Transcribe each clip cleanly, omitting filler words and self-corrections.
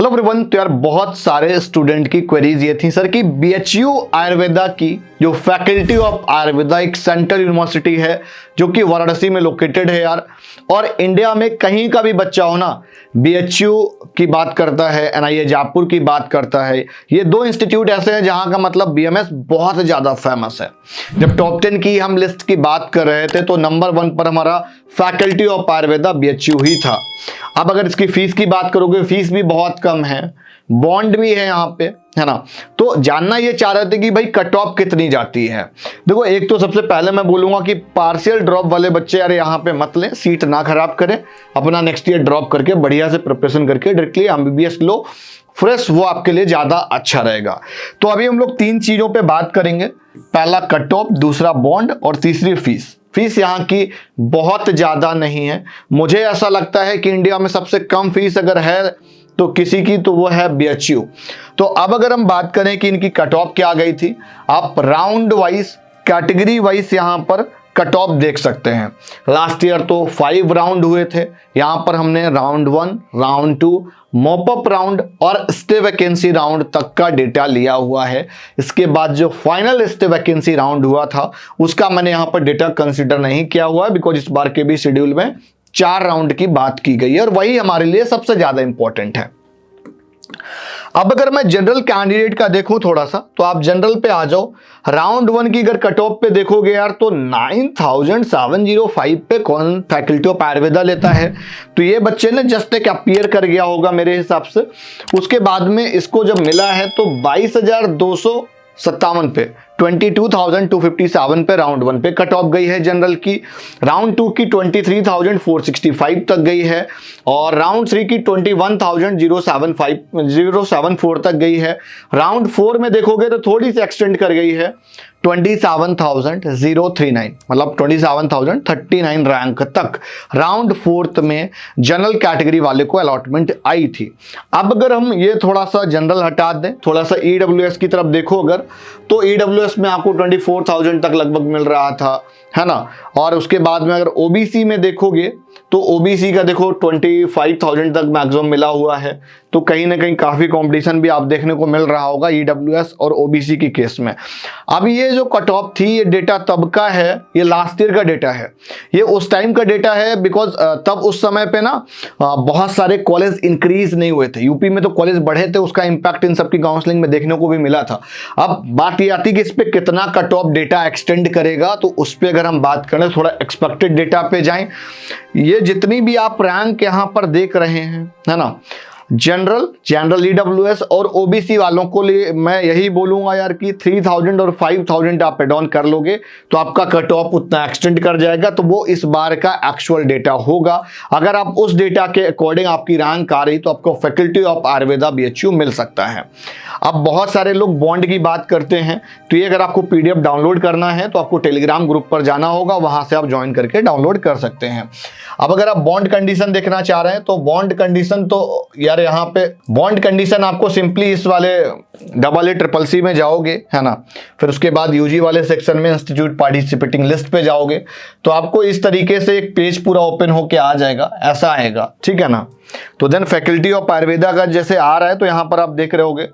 Hello everyone. तो यार बहुत सारे स्टूडेंट की क्वेरीज ये थी सर कि बीएचयू आयुर्वेदा की जो फैकल्टी ऑफ आयुर्वेदा एक सेंट्रल यूनिवर्सिटी है जो कि वाराणसी में लोकेटेड है यार, और इंडिया में कहीं का भी बच्चा हो ना बीएचयू की बात करता है, एनआईए जयपुर की बात करता है। ये दो इंस्टीट्यूट ऐसे हैं जहां का मतलब बीएमएस बहुत ज्यादा फेमस है। जब टॉप 10 की हम लिस्ट की बात कर रहे थे तो नंबर 1 पर हमारा फैकल्टी ऑफ आयुर्वेदा बीएचयू ही था। अब अगर इसकी फीस की बात करोगे, फीस भी बहुत कम है, बॉन्ड भी है यहाँ पे, है ना। तो जानना ये चाह रहे थे कि भाई कट ऑफ कितनी जाती है। देखो, एक तो सबसे पहले मैं बोलूंगा कि पार्शियल ड्रॉप वाले बच्चे यार यहाँ पे मत लें, सीट ना खराब करें, अपना नेक्स्ट ईयर ड्रॉप करके बढ़िया से प्रिपरेशन करके डायरेक्टली एमबीबीएस लो फ्रेश, वो आपके लिए ज्यादा अच्छा रहेगा। तो अभी हम लोग 3 चीजों पे बात करेंगे, पहला कट ऑफ, दूसरा बॉन्ड और तीसरी फीस। फीस यहाँ की बहुत ज्यादा नहीं है, मुझे ऐसा लगता है कि इंडिया में सबसे कम फीस अगर है तो किसी की तो वो है बीएचयू। तो अब अगर हम बात करें कि इनकी कट ऑफ क्या गई थी, आप राउंड वाइज कैटेगरी वाइज यहाँ पर कट ऑफ देख सकते हैं। लास्ट ईयर तो 5 राउंड हुए थे, यहाँ पर हमने राउंड 1, राउंड 2, मॉपअप राउंड और स्टे वैकेंसी राउंड तक का डेटा लिया हुआ है। इसके बाद जो फाइनल स्टे वैकेंसी राउंड हुआ था उसका मैंने यहाँ पर डेटा कंसिडर नहीं किया हुआ है, बिकॉज इस बार के भी शेड्यूल में 4 राउंड की बात की गई है और वही हमारे लिए सबसे ज्यादा इंपॉर्टेंट है। अब अगर मैं जनरल कैंडिडेट का देखूं थोड़ा सा, तो आप जनरल पे आ जाओ। राउंड 1 की अगर कट ऑफ पे देखोगे यार तो 9705 पे कौन फैकल्टी ऑफ आयुर्वेदा लेता है। तो ये बच्चे ने जस्ट एक अपीयर कर गया होगा मेरे हिसाब से। उसके बाद में इसको जब मिला है तो 22,257 पे 22,257 पे राउंड 1 पे कट ऑफ गई है जनरल की। राउंड 2 की 23,465 तक गई है और राउंड 3 की 21,074 तक गई है। राउंड 4 में देखोगे तो थोड़ी सी एक्सटेंड कर गई है 27,039, मतलब 27,039 रैंक तक राउंड 4 में जनरल कैटेगरी वाले को अलॉटमेंट आई थी। अब अगर हम ये थोड़ा सा जनरल हटा दें, थोड़ा सा ईडब्ल्यूएस की तरफ देखो अगर, तो ईडब्ल्यूएस में आपको 24,000 तक लगभग मिल रहा था, है ना। और उसके बाद में अगर ओबीसी में देखोगे तो ओबीसी का देखो 25,000 तक मैक्सिमम मिला हुआ है। तो कहीं ना कहीं काफी कंपटीशन भी आप देखने को मिल रहा होगा ईडब्ल्यूएस और ओबीसी की केस में। अब ये जो कट ऑफ थी ये डेटा तब का है, ये लास्ट ईयर का डेटा है, ये उस टाइम का डेटा है, बिकॉज तब उस समय पे ना बहुत सारे कॉलेज इंक्रीज नहीं हुए थे। यूपी में तो कॉलेज बढ़े थे, उसका इंपैक्ट इन सबकी काउंसलिंग में देखने को भी मिला था। अब बात ये आती कि इस पे कितना कट ऑफ डेटा एक्सटेंड करेगा, तो उस पर अगर हम बात करें थोड़ा एक्सपेक्टेड डेटा पे जाएं। ये जितनी भी आप रैंक यहां पर देख रहे हैं, है ना, जनरल ईडब्ल्यूएस और ओबीसी वालों को लिए मैं यही बोलूंगा यार कि 3,000 और 5,000 आप एड ऑन कर लोगे तो आपका कट ऑफ उतना एक्सटेंड कर जाएगा। तो वो इस बार का एक्चुअल डेटा होगा। अगर आप उस डेटा के अकॉर्डिंग आपकी रैंक आ रही तो आपको फैकल्टी ऑफ आयुर्वेदा बीएचयू मिल सकता है। अब बहुत सारे लोग बॉन्ड की बात करते हैं, तो ये अगर आपको पीडीएफ डाउनलोड करना है तो आपको टेलीग्राम ग्रुप पर जाना होगा, वहां से आप ज्वाइन करके डाउनलोड कर सकते हैं। अब अगर आप बॉन्ड कंडीशन देखना चाह रहे हैं तो बॉन्ड कंडीशन तो यार यहाँ पे बॉन्ड कंडीशन आपको सिंपली इस वाले AA CCC में जाओगे, है ना, फिर उसके बाद यूजी वाले सेक्शन में इंस्टीट्यूट पार्टिसिपेटिंग लिस्ट पे जाओगे तो आपको इस तरीके से एक पेज पूरा ओपन होके आ जाएगा, ऐसा आएगा, ठीक है ना। तो देन फैकल्टी ऑफ आयुर्वेदा का जैसे आ रहा है तो यहाँ पर आप देख रहे होगे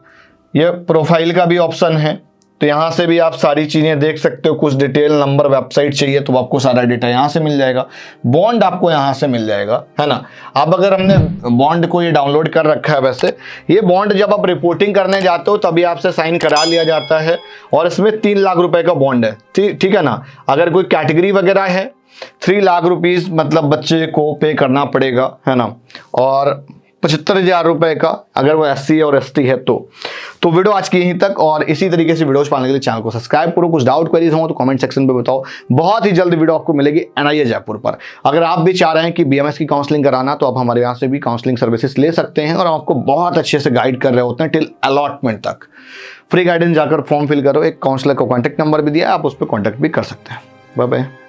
ये प्रोफाइल का भी ऑप्शन है, तो यहाँ से भी आप सारी चीजें देख सकते हो। कुछ डिटेल नंबर वेबसाइट चाहिए तो आपको सारा डेटा यहाँ से मिल जाएगा, बॉन्ड आपको यहाँ से मिल जाएगा, है ना। अब अगर हमने बॉन्ड को ये डाउनलोड कर रखा है, वैसे ये बॉन्ड जब आप रिपोर्टिंग करने जाते हो तभी आपसे साइन करा लिया जाता है और इसमें 3 लाख रुपए का बॉन्ड है, ठीक है ना। अगर कोई कैटेगरी वगैरह है 3 लाख रुपीज मतलब बच्चे को पे करना पड़ेगा, है ना, और 75,000 रुपए का अगर वो SC और ST है तो वीडियो आज की यहीं तक। और इसी तरीके से वीडियोस पाने के लिए चैनल को सब्सक्राइब करो। कुछ डाउट क्वेरीज हो तो कमेंट सेक्शन पे बताओ। बहुत ही जल्द वीडियो आपको मिलेगी एनआईए जयपुर पर। अगर आप भी चाह रहे हैं कि बीएमएस की काउंसलिंग कराना तो आप हमारे यहाँ से भी काउंसलिंग सर्विसेज ले सकते हैं और हम आपको बहुत अच्छे से गाइड कर रहे होते हैं टिल अलॉटमेंट तक। फ्री गाइडेंस जाकर फॉर्म फिल करो, एक काउंसलर का कॉन्टैक्ट नंबर भी दिया है, आप उस पर कॉन्टैक्ट भी कर सकते हैं। Bye bye.